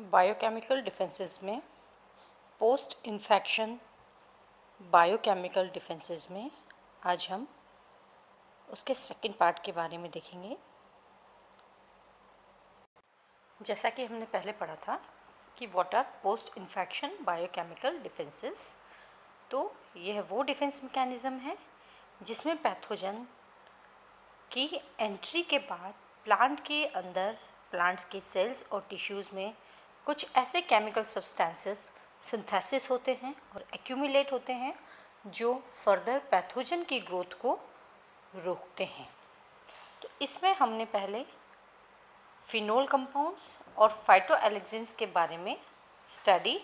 Biochemical defences में post infection biochemical defences में आज हम उसके सेकंड पार्ट के बारे में देखेंगे। जैसा कि हमने पहले पढ़ा था कि what R post infection biochemical defences, तो यह वो डिफेंस मैकेनिज़्म है जिसमें पैथोजन की एंट्री के बाद प्लांट के अंदर, प्लांट के सेल्स और टिश्यूज़ में कुछ ऐसे केमिकल सब्सटेंसेस सिंथेसिस होते हैं और एक्यूमुलेट होते हैं जो फर्दर पैथोजन की ग्रोथ को रोकते हैं। तो इसमें हमने पहले फिनोल कंपाउंड्स और फाइटोएलेक्सिन्स के बारे में स्टडी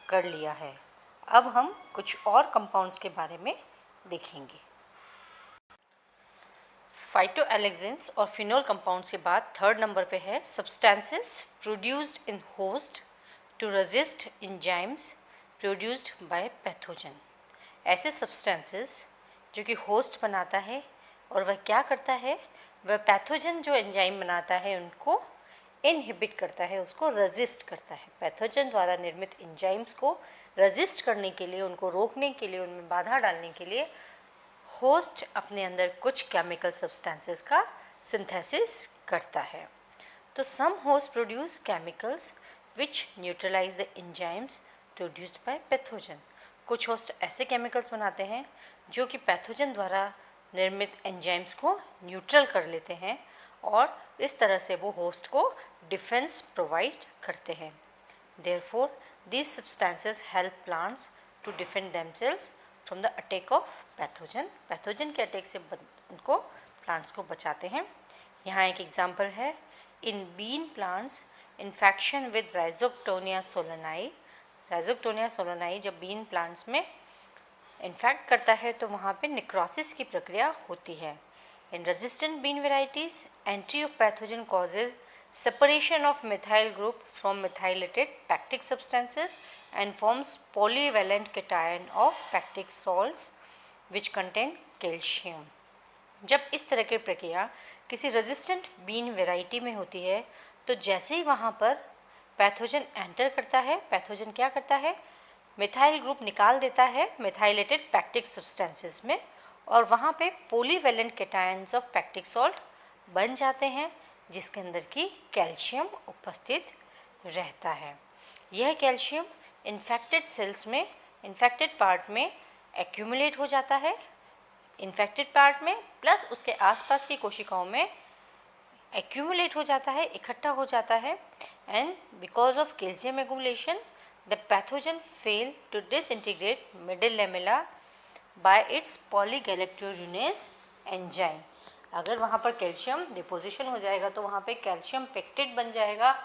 कर लिया है। अब हम कुछ और कंपाउंड्स के बारे में देखेंगे। फाइटोएलेक्सिन्स और फिनोल कंपाउंड्स के बाद थर्ड नंबर पे है substances produced in host to resist enzymes produced by pathogen. ऐसे सब्सटेंसेस जो कि होस्ट बनाता है और वह क्या करता है, वह पैथोजन जो एंजाइम बनाता है उनको इनहिबिट करता है, उसको रेजिस्ट करता है। पैथोजन द्वारा निर्मित एंजाइम्स को रेजिस्ट करने के लिए, उनको रोकने के लिए, उनमें बाधा डालने के लिए होस्ट अपने अंदर कुछ केमिकल सब्सटेंसेस का सिंथेसिस करता है। तो some host produce chemicals which neutralize the enzymes produced by pathogen. कुछ होस्ट ऐसे केमिकल्स बनाते हैं जो कि पैथोजन द्वारा निर्मित एंजाइम्स को न्यूट्रल कर लेते हैं और इस तरह से वो होस्ट को डिफेंस प्रोवाइड करते हैं। Therefore these substances help plants to defend themselves from the attack of pathogen। Pathogen के अटैक से उनको प्लांट्स को बचाते हैं। यहाँ एक एग्जांपल है, in bean plants infection with Rhizoctonia solani. Rhizoctonia solani जब बीन प्लांट्स में इन्फेक्ट करता है तो वहाँ पे निक्रोसिस की प्रक्रिया होती है। In resistant bean varieties entry of pathogen causes separation of methyl group from methylated pactic substances and forms polyvalent cation of pactic salts which contain calcium। जब इस तरह की प्रक्रिया किसी रेजिस्टेंट बीन वेराइटी में होती है तो जैसे ही वहाँ पर पैथोजन एंटर करता है, पैथोजन क्या करता है, मिथाइल ग्रुप निकाल देता है मिथाइलेटेड पैक्टिक सब्सटेंसेस में और वहाँ पे polyvalent cations of pectic salt बन जाते हैं जिसके अंदर की कैल्शियम उपस्थित रहता है। यह कैल्शियम इन्फेक्टेड सेल्स में, इन्फेक्टेड पार्ट में एक्यूमुलेट हो जाता है, इन्फेक्टेड पार्ट में प्लस उसके आसपास की कोशिकाओं में एक्यूमुलेट हो जाता है, इकट्ठा हो जाता है। And because of calcium accumulation the pathogen fail to disintegrate middle lamella by its polygalacturonase enzyme. अगर वहाँ पर कैल्शियम डिपोजिशन हो जाएगा तो वहाँ पे कैल्शियम पेक्टेट बन जाएगा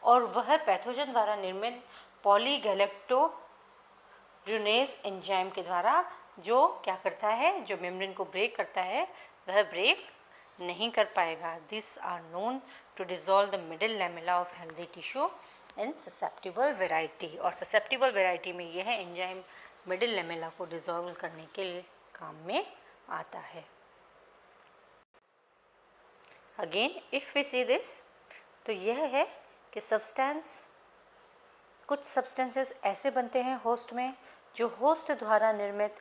और वह पैथोजन द्वारा निर्मित पॉलीगैलेक्टोर्यूनेज एंजाइम के द्वारा जो क्या करता है, जो मेम्ब्रेन को ब्रेक करता है, वह ब्रेक नहीं कर पाएगा। This are known to dissolve the middle lamella of healthy tissue in susceptible variety. और ससेप्टिबल वेराइटी में यह एंजाइम मिडिल लैमेला को डिसॉल्व करने के काम में आता है। Again if we see this, तो यह है कि कुछ सब्सटेंसेस ऐसे बनते हैं होस्ट में जो होस्ट द्वारा निर्मित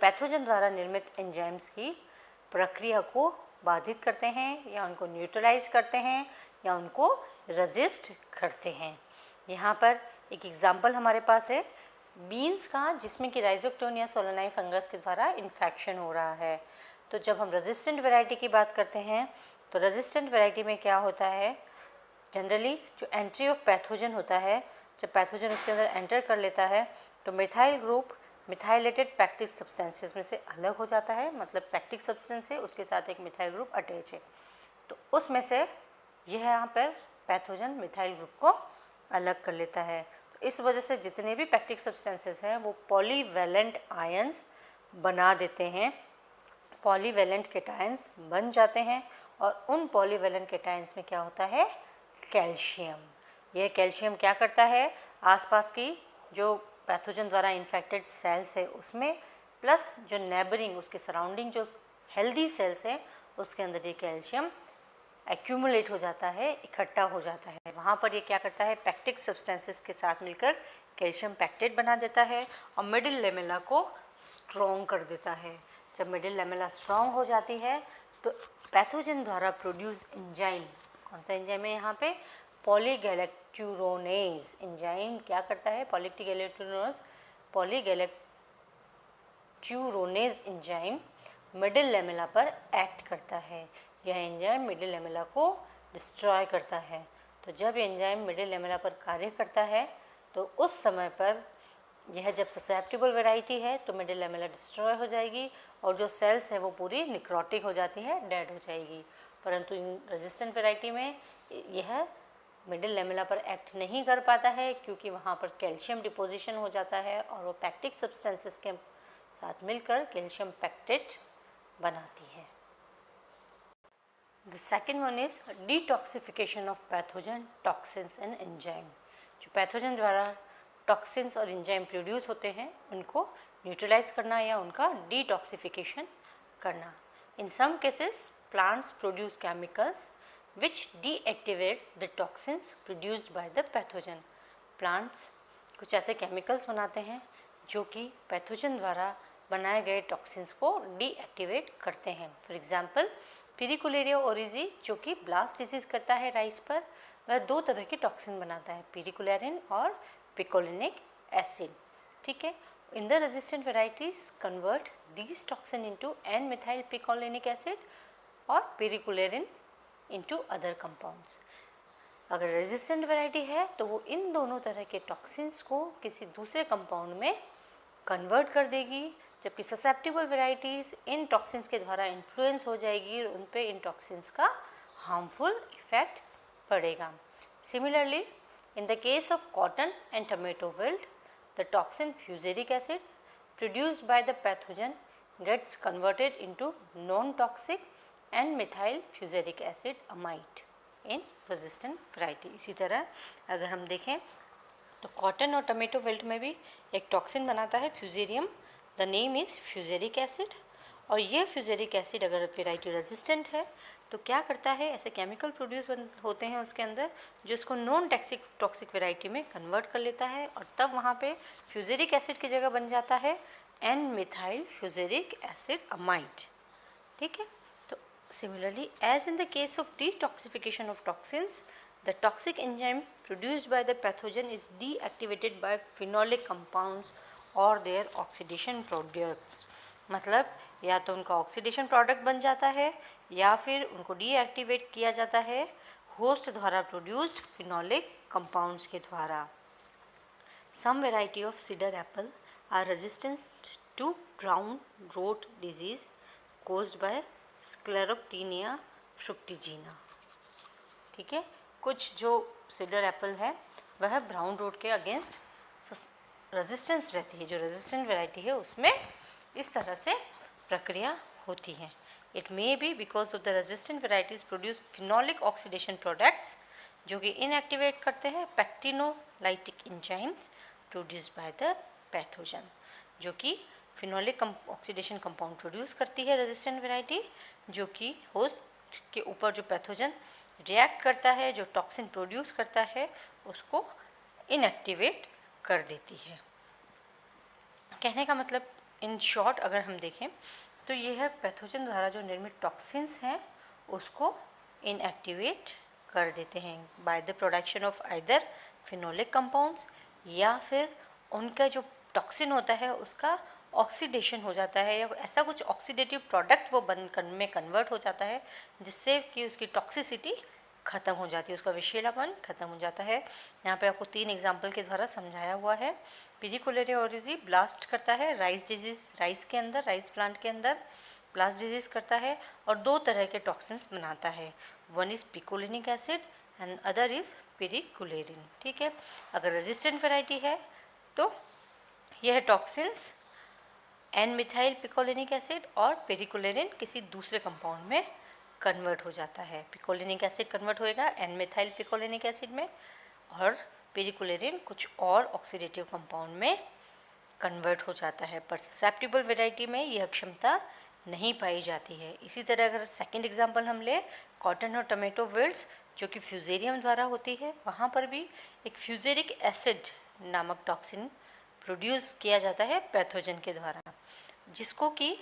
पैथोजन द्वारा निर्मित एंजाइम्स की प्रक्रिया को बाधित करते हैं या उनको न्यूट्रलाइज करते हैं या उनको रेजिस्ट करते हैं। यहाँ पर एक एग्जांपल हमारे पास है बीन्स का, जिसमें कि राइजोक्टोनिया सोलेनाई फंगस के द्वारा इन्फेक्शन हो रहा है। तो जब हम रेजिस्टेंट वैरायटी की बात करते हैं तो रेजिस्टेंट वैरायटी में क्या होता है, जनरली जो एंट्री ऑफ पैथोजन होता है, जब पैथोजन उसके अंदर एंटर कर लेता है तो methyl group methylated pectic substances में से अलग हो जाता है। मतलब पैक्टिक सब्सटेंस है, उसके साथ एक मिथाइल ग्रुप अटैच है, तो उसमें से यह यहाँ पर पैथोजन मिथाइल ग्रुप को अलग कर लेता है। तो इस वजह से जितने भी पैक्टिक सब्सटेंसेस हैं वो पॉलीवेलेंट आयंस बना देते हैं, पॉलीवेलेंट केटायंस बन जाते हैं और उन पॉलीवेलेंट केटायंस में क्या होता है, कैल्शियम। यह कैल्शियम क्या करता है, आसपास की जो पैथोजन द्वारा इन्फेक्टेड सेल्स है उसमें प्लस जो नेबरिंग, उसके सराउंडिंग जो हेल्दी सेल्स हैं उसके अंदर ये कैल्शियम एक्यूमुलेट हो जाता है, इकट्ठा हो जाता है। वहाँ पर ये क्या करता है, पैक्टिक सब्सटेंसेस के साथ मिलकर कैल्शियम पैक्टेट बना देता है और मिडिल लेमेला को स्ट्रॉन्ग कर देता है। जब मिडिल लेमेला स्ट्रॉन्ग हो जाती है तो पैथोजन द्वारा प्रोड्यूस एंजाइम, कौन सा एंजाइम है यहाँ पे, पॉलीगैलेक्टूरोनेज एंजाइम क्या करता है, पॉलीगैलेक्टूरोनेज एंजाइम मिडिल लेमेला पर एक्ट करता है। यह एंजाइम मिडिल लेमेला को डिस्ट्रॉय करता है। तो जब एंजाइम मिडिल लेमेला पर कार्य करता है तो उस समय पर यह जब ससेप्टिबल वैरायटी है तो मिडिल लेमेला डिस्ट्रॉय हो जाएगी और जो सेल्स है वो पूरी निक्रोटिक हो जाती है, डेड हो जाएगी। परंतु इन रेजिस्टेंट वैरायटी में यह मिडिल लेमेला पर एक्ट नहीं कर पाता है क्योंकि वहाँ पर कैल्शियम डिपोजिशन हो जाता है और वो पैक्टिक सब्सटेंसेस के साथ मिलकर कैल्शियम पैक्टेट बनाती है। The second one is detoxification of pathogen, toxins and enzyme. जो पैथोजन द्वारा टॉक्सिन्स और एंजाइम प्रोड्यूस होते हैं उनको न्यूट्रलाइज करना या उनका डिटॉक्सिफिकेशन करना। In some cases plants produce chemicals which deactivate the toxins produced by the pathogen। Plants कुछ ऐसे केमिकल्स बनाते हैं जो कि पैथोजन द्वारा बनाए गए टॉक्सिन्स को डीएक्टिवेट करते हैं। फॉर एग्जांपल पिरिकुलेरिया ओरिजी जो कि ब्लास्ट डिजीज करता है राइस पर, वह दो तरह के टॉक्सिन बनाता है, पिरिकुलेरिन और पिकोलिनिक एसिड। ठीक है, in the resistant varieties convert these toxin into N methyl picolinic acid और पिरिकुलेरिन इनटू अदर कंपाउंड्स। अगर रेजिस्टेंट वैरायटी है तो वो इन दोनों तरह के टॉक्सिन्स को किसी दूसरे कंपाउंड में कन्वर्ट कर देगी, जबकि ससेप्टिबल वैरायटीज़ इन टॉक्सिन्स के द्वारा इन्फ्लुएंस हो जाएगी और उन पे इन टॉक्सिन्स का हार्मफुल इफेक्ट पड़ेगा। Similarly in the case of cotton and tomato wilt, the toxin fusaric acid produced by the pathogen gets converted into non toxic and methyl fusaric acid amide in resistant variety. इसी तरह अगर हम देखें तो cotton और tomato wilt में भी एक टॉक्सिन बनाता है fusarium, the name is fusaric acid. और यह फ्यूजेरिक एसिड अगर वैरायटी रेजिस्टेंट है तो क्या करता है, ऐसे केमिकल प्रोड्यूस होते हैं उसके अंदर जो इसको नॉन टॉक्सिक वैरायटी में कन्वर्ट कर लेता है और तब वहाँ पे फ्यूजेरिक एसिड की जगह बन जाता है N methyl fusaric acid amide. ठीक है, similarly as in the case of detoxification of toxins, the toxic enzyme produced by the pathogen is deactivated by phenolic compounds or their oxidation products। मतलब या तो उनका ऑक्सीडेशन प्रोडक्ट बन जाता है या फिर उनको डीएक्टिवेट किया जाता है होस्ट द्वारा प्रोड्यूस्ड फिनोलिक कंपाउंड्स के द्वारा। Some variety of cider apple are resistant to brown rot disease caused by Sclerotinia fructigena. ठीक है, कुछ जो सीडर एप्पल है वह ब्राउन रोट के अगेंस्ट रेजिस्टेंस रहती है, जो रेजिस्टेंट वैरायटी है उसमें इस तरह से प्रक्रिया होती है। It may be because of the resistant varieties produce phenolic oxidation products जो कि इनएक्टिवेट करते हैं pectinolytic enzymes produced by the pathogen, जो कि फिनोलिक ऑक्सीडेशन कंपाउंड प्रोड्यूस करती है रेजिस्टेंट वैरायटी, जो कि होस्ट के ऊपर जो पैथोजन रिएक्ट करता है, जो टॉक्सिन प्रोड्यूस करता है उसको इनएक्टिवेट कर देती है। कहने का मतलब इन शॉर्ट अगर हम देखें तो यह पैथोजन द्वारा जो निर्मित टॉक्सिन्स हैं उसको इनएक्टिवेट कर देते हैं by the production of either phenolic compounds या फिर उनका जो टॉक्सिन होता है उसका ऑक्सीडेशन हो जाता है या ऐसा कुछ ऑक्सीडेटिव प्रोडक्ट वो में कन्वर्ट हो जाता है जिससे कि उसकी टॉक्सिसिटी ख़त्म हो जाती है, उसका विषैलापन ख़त्म हो जाता है। यहाँ पे आपको 3 एग्जाम्पल के द्वारा समझाया हुआ है। पिरिकुलेरिया ओरिजी ब्लास्ट करता है राइस डिजीज़, राइस के अंदर, राइस प्लांट के अंदर ब्लास्ट डिजीज़ करता है और 2 तरह के टॉक्सिन्स बनाता है, one is picolinic acid and other is piricularin. ठीक है, अगर रेजिस्टेंट वैरायटी है तो यह toxins N methyl picolinic acid और पेरिकुलेरिन किसी दूसरे कंपाउंड में कन्वर्ट हो जाता है। पिकोलिनिक एसिड कन्वर्ट होएगा एन मिथाइल पिकोलिनिक एसिड में और पेरिकुलेरिन कुछ और ऑक्सीडेटिव कंपाउंड में कन्वर्ट हो जाता है, पर ससेप्टिबल वैरायटी में यह क्षमता नहीं पाई जाती है। इसी तरह अगर सेकंड एग्जांपल हम ले कॉटन और टमाटो विल्ट्स जो कि फ्यूजेरियम द्वारा होती है, वहाँ पर भी एक फ्यूजेरिक एसिड नामक टॉक्सिन प्रोड्यूस किया जाता है पैथोजन के द्वारा, जिसको कि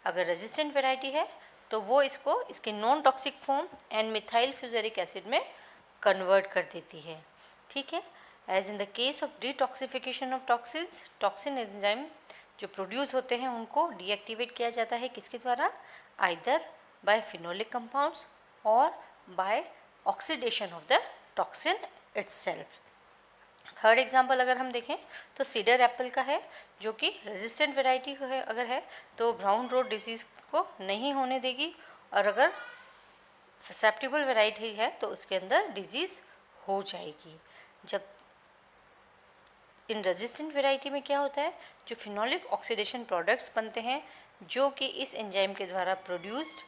अगर रेजिस्टेंट वैरायटी है तो वो इसको इसके non toxic form and methyl fusaric acid में कन्वर्ट कर देती है। ठीक है, as in the case of detoxification of toxins, toxin enzyme जो प्रोड्यूस होते हैं उनको डीएक्टिवेट किया जाता है किसके द्वारा, आइदर बाय फिनोलिक कंपाउंड्स और by oxidation of the toxin itself. Third example अगर हम देखें तो सीडर एप्पल का है, जो कि रेजिस्टेंट वेराइटी है, अगर है तो ब्राउन रोड डिजीज़ को नहीं होने देगी, और अगर ससेप्टिबल वेराइटी है तो उसके अंदर डिजीज़ हो जाएगी। जब इन रेजिस्टेंट वेराइटी में क्या होता है, जो फिनोलिक ऑक्सीडेशन प्रोडक्ट्स बनते हैं जो कि इस एंजाइम के द्वारा प्रोड्यूस्ड,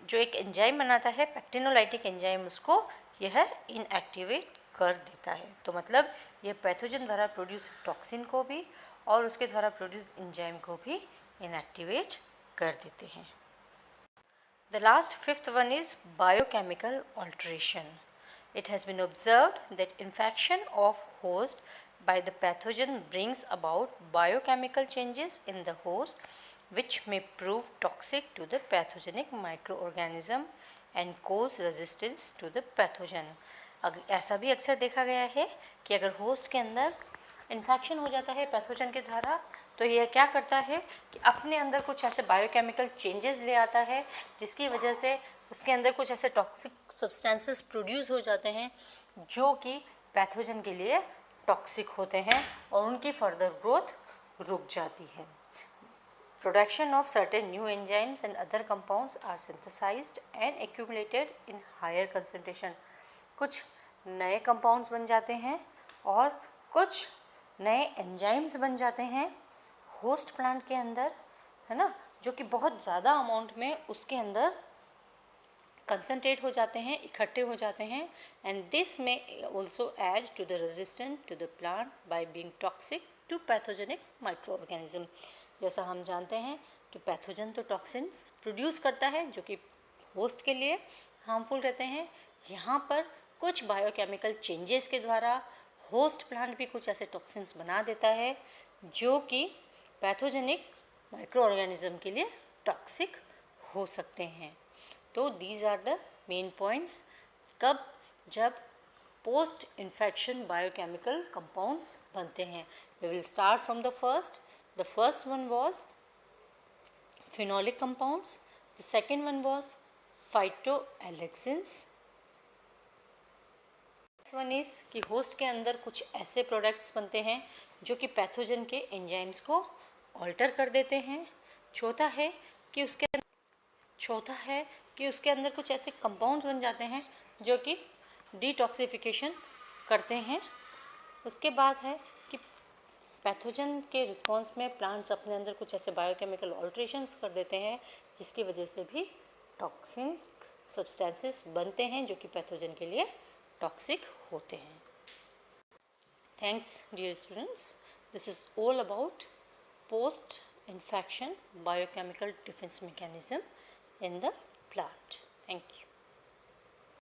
जो एक एंजाइम बनाता है पैक्टिनोलाइटिक एंजाइम, उसको यह इनएक्टिवेट कर देता है। तो मतलब यह पैथोजन द्वारा प्रोड्यूस टॉक्सिन को भी और उसके द्वारा प्रोड्यूस एंजाइम को भी इनएक्टिवेट कर देते हैं। The last fifth one is biochemical alteration. It has been observed that infection of host by the pathogen brings about biochemical changes in the host which may prove toxic to the pathogenic microorganism and cause resistance to the pathogen. ऐसा भी अक्सर देखा गया है कि अगर host के अंदर इन्फेक्शन हो जाता है पैथोजन के द्वारा, तो यह क्या करता है कि अपने अंदर कुछ ऐसे बायोकेमिकल चेंजेस ले आता है जिसकी वजह से उसके अंदर कुछ ऐसे टॉक्सिक सब्सटेंसेस प्रोड्यूस हो जाते हैं जो कि पैथोजन के लिए टॉक्सिक होते हैं और उनकी फर्दर ग्रोथ रुक जाती है। Production of certain new enzymes and other compounds are synthesized and accumulated in higher concentration. कुछ नए कंपाउंड्स बन जाते हैं और कुछ नए एंजाइम्स बन जाते हैं होस्ट प्लांट के अंदर, है ना, जो कि बहुत ज़्यादा अमाउंट में उसके अंदर कंसनट्रेट हो जाते हैं, इकट्ठे हो जाते हैं, एंड दिस में also add to the resistant to the plant by being toxic to pathogenic microorganism. जैसा हम जानते हैं कि पैथोजन तो टॉक्सिन्स प्रोड्यूस करता है जो कि होस्ट के लिए हार्मफुल रहते हैं। यहाँ पर कुछ बायोकेमिकल चेंजेस के द्वारा होस्ट प्लांट भी कुछ ऐसे टॉक्सिन्स बना देता है जो कि पैथोजेनिक माइक्रो ऑर्गेनिज्म के लिए टॉक्सिक हो सकते हैं। तो these are the main points कब, जब पोस्ट इन्फेक्शन बायोकेमिकल कंपाउंड्स बनते हैं। We will start from the first. The first one was phenolic compounds. The second one was phytoalexins. Next one is कि होस्ट के अंदर कुछ ऐसे प्रोडक्ट्स बनते हैं जो कि पैथोजन के एंजाइम्स को ऑल्टर कर देते हैं। चौथा है कि उसके अंदर कुछ ऐसे कंपाउंड्स बन जाते हैं जो कि डिटॉक्सिफिकेशन करते हैं। उसके बाद है कि पैथोजन के रिस्पॉन्स में प्लांट्स अपने अंदर कुछ ऐसे बायोकेमिकल ऑल्ट्रेशंस कर देते हैं जिसकी वजह से भी टॉक्सिक सब्सटेंसेस बनते हैं जो कि पैथोजन के लिए टॉक्सिक होते हैं। Thanks dear students, this is all about post infection biochemical defence mechanism in the plant. Thank you.